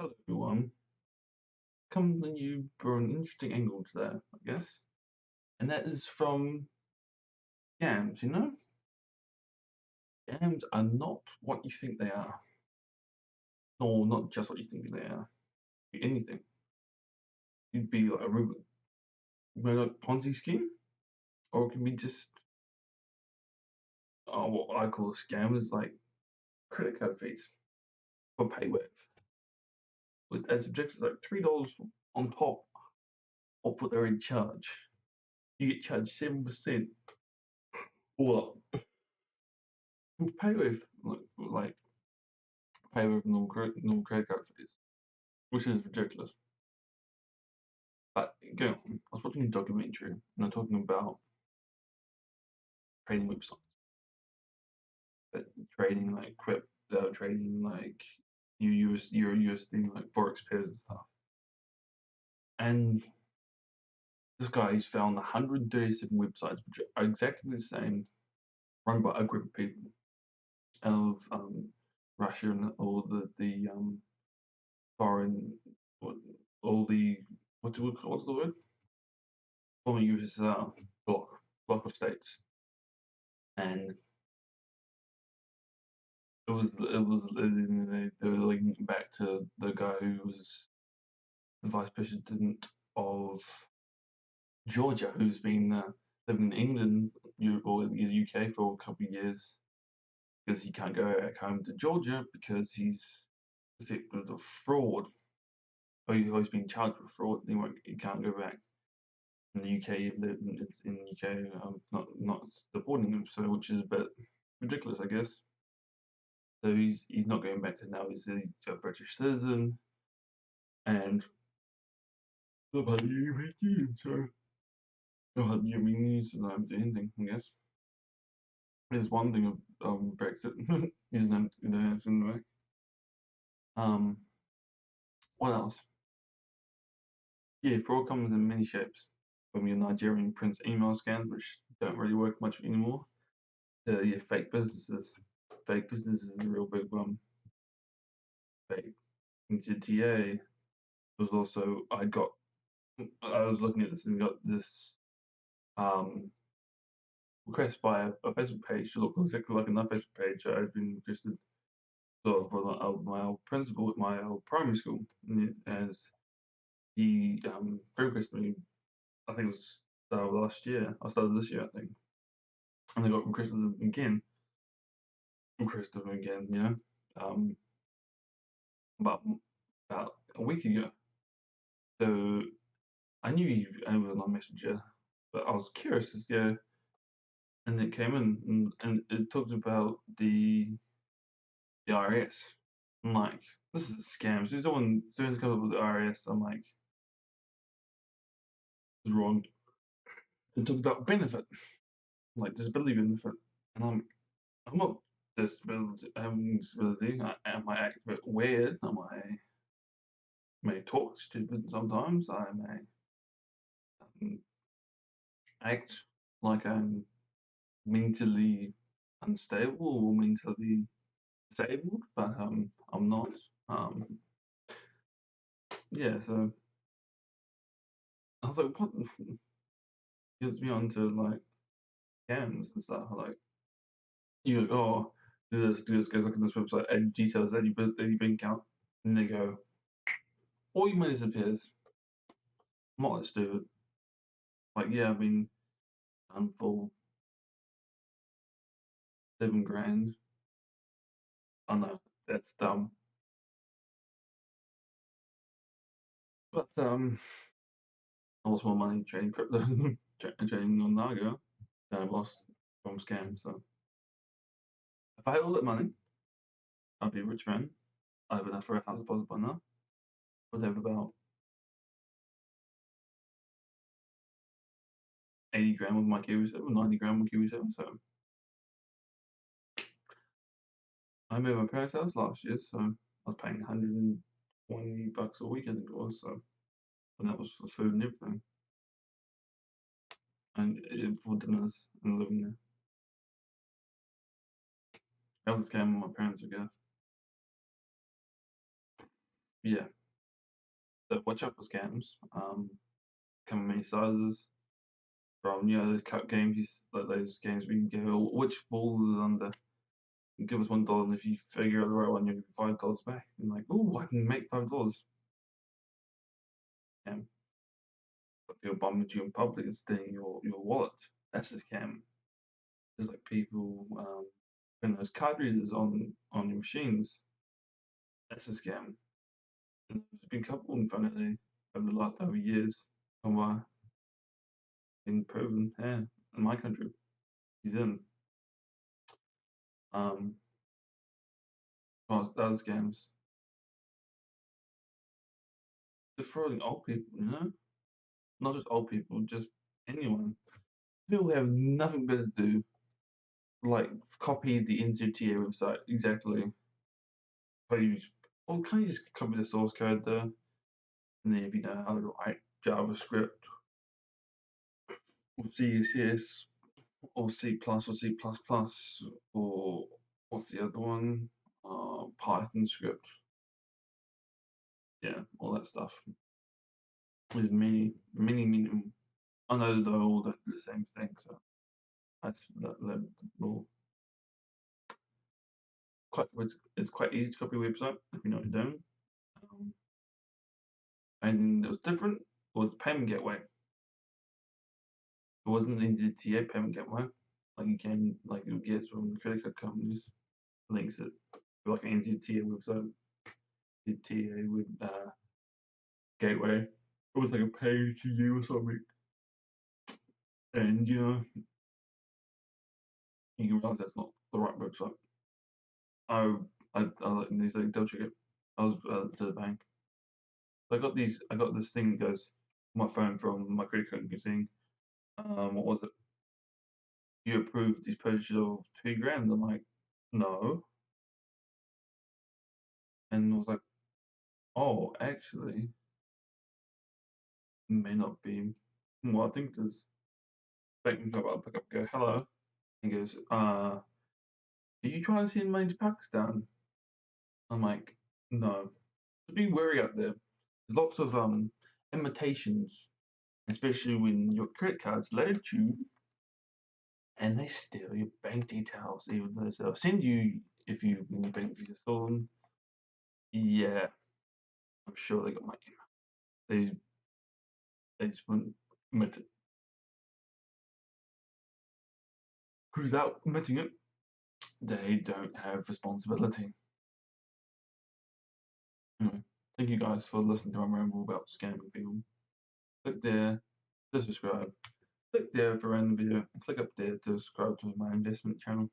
Hello everyone. Coming to you for an interesting angle today, I guess. And that is from scams, you know? Scams are not what you think they are. Or not just what you think they are. Be anything. It'd be like a like Ponzi scheme, or it can be just what I call a scam is like credit card fees for PayWave. With as objectives like $3 on top of what they're in charge. You get charged 7% or PayWave like pay with normal credit card fees, which is ridiculous. But go on, I was watching a documentary and they're talking about trading websites, but trading like crypto, trading like Euro USD, like forex pairs and stuff. And this guy's found 137 websites which are exactly the same, run by a group of people of Russia and all the foreign, all the what's the word? Former USSR block of states, and they were linking it back to the guy who was the vice president of Georgia, who's been living in England or the UK for a couple of years because he can't go back home to Georgia because he's suspected of fraud. Or he's always been charged with fraud. He can't go back. In the UK, in the UK, not supporting him, so which is a bit ridiculous, I guess. So he's not going back because now he's a British citizen, and the party so no had you means and I'm doing anything, I guess. There's one thing of Brexit. Isn't in the way. What else? Yeah, fraud comes in many shapes. From your Nigerian prince email scams, which don't really work much anymore, to your fake businesses. Fake business is a real big one. Fake into TA was also I was looking at this and got this request by a Facebook page to look exactly like another Facebook page I'd been requested sort of for my old principal at my old primary school, as he requested me. I think it was start of last year. I started this year, I think, and they got requested again, you know, um, about a week ago. So I knew he was on Messenger, but I was curious as go, and it came in and it talked about the IRS. I'm like, this is a scam. So someone comes up with the IRS, I'm like, it's wrong. It talked about benefit, like disability benefit, and I'm not having disability. I might act a bit weird. May talk stupid sometimes. I may act like I'm mentally unstable or mentally disabled, but I'm not. Um, yeah, so I was like, what gets me onto like scams and stuff? Like, you go, oh, do this, go look at this website, add details, add your bank account, and they go, all your money disappears. I'm not that stupid. Like, yeah, I've been done for 7 grand. I know that's dumb, but I lost more money trading crypto, trading on Naga than I lost from scams. So if I had all that money, I'd be a rich man. I have enough for a house deposit by now. I'd have about 80 grand with my Kiwi 7, 90 grand with Kiwi 7. So I moved my parents' house last year, so I was paying $120 a week, I think it was. So, and that was for food and everything, and for dinners and living there. That was a scam on my parents, I guess. Yeah, so watch out for scams. Come in many sizes. From those cut games, like those games where you go, "Oh, which ball is under? Give us $1, and if you figure out the right one, you get $5 back." And like, oh, I can make $5. And people bumping into you in public and stealing your wallet. That's a scam. There's like people putting those card readers on your machines. That's a scam. And there's been a couple in front of me over years of been proven. Yeah, in my country, he's in. Well, other scams. Defrauding old people, not just old people, just anyone. People have nothing better to do, like copy the NZTA website exactly. Use, or can you just copy the source code there? And then if you know how to write JavaScript or CSS or C plus or C plus plus or what's the other one? Python script. Yeah, all that stuff. There's many. I know they're all the same thing, so that will it's quite easy to copy a website if you know what you're doing. Um, and it was different was the payment gateway. It wasn't the NZTA payment gateway. Like you get from the credit card companies links it to like an NZTA website, NZTA with gateway. It was like a pay to you or something. And you can realize that's not the right website. I like these like double check it. I was to the bank. I got this thing that goes on my phone from my credit card company saying, what was it? You approved these purchases of 2 grand. I'm like, no. And I was like, oh, actually, it may not be what I think it is. Bank comes up, I pick up, go, hello. He goes, are you trying to send money to Pakistan? I'm like, no. So be wary out there. There's lots of imitations, especially when your credit card's led you and they steal your bank details, even though they'll send you if your bank details stolen. Yeah, I'm sure they got my email. They just wouldn't admit it. Because without admitting it, they don't have responsibility. Anyway, thank you guys for listening to my ramble about scamming people. Click there to subscribe. Click there for a random video, and click up there to subscribe to my investment channel.